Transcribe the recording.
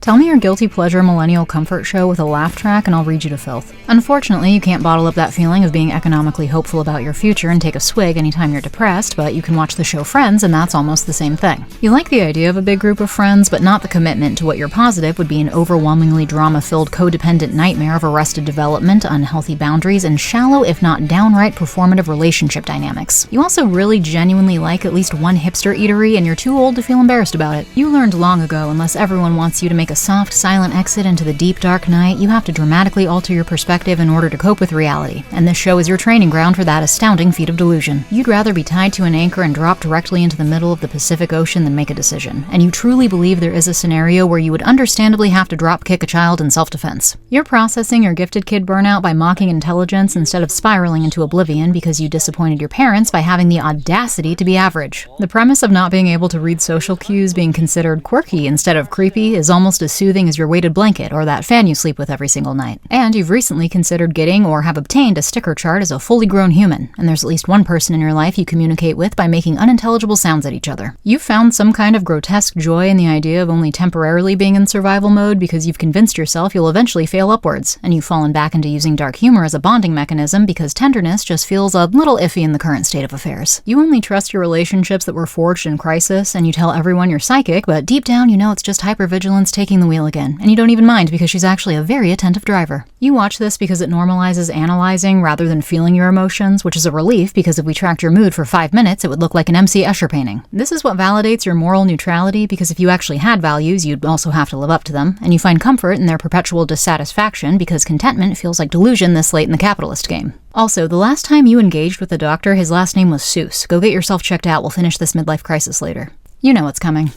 Tell me your guilty pleasure millennial comfort show with a laugh track and I'll read you to filth. Unfortunately, you can't bottle up that feeling of being economically hopeful about your future and take a swig anytime you're depressed, but you can watch the show Friends and that's almost the same thing. You like the idea of a big group of friends, but not the commitment to what you're positive would be an overwhelmingly drama-filled codependent nightmare of arrested development, unhealthy boundaries, and shallow, if not downright performative relationship dynamics. You also really genuinely like at least one hipster eatery and you're too old to feel embarrassed about it. You learned long ago, unless everyone wants you to make a soft, silent exit into the deep, dark night, you have to dramatically alter your perspective in order to cope with reality, and this show is your training ground for that astounding feat of delusion. You'd rather be tied to an anchor and drop directly into the middle of the Pacific Ocean than make a decision, and you truly believe there is a scenario where you would understandably have to drop kick a child in self-defense. You're processing your gifted kid burnout by mocking intelligence instead of spiraling into oblivion because you disappointed your parents by having the audacity to be average. The premise of not being able to read social cues being considered quirky instead of creepy is almost as soothing as your weighted blanket or that fan you sleep with every single night. And you've recently considered getting or have obtained a sticker chart as a fully grown human, and there's at least one person in your life you communicate with by making unintelligible sounds at each other. You've found some kind of grotesque joy in the idea of only temporarily being in survival mode because you've convinced yourself you'll eventually fail upwards, and you've fallen back into using dark humor as a bonding mechanism because tenderness just feels a little iffy in the current state of affairs. You only trust your relationships that were forged in crisis, and you tell everyone you're psychic, but deep down you know it's just hypervigilance taking the wheel again, and you don't even mind because she's actually a very attentive driver. You watch this because it normalizes analyzing rather than feeling your emotions, which is a relief because if we tracked your mood for 5 minutes, it would look like an M.C. Escher painting. This is what validates your moral neutrality because if you actually had values, you'd also have to live up to them, and you find comfort in their perpetual dissatisfaction because contentment feels like delusion this late in the capitalist game. Also, the last time you engaged with a doctor, his last name was Seuss. Go get yourself checked out. We'll finish this midlife crisis later. You know what's coming.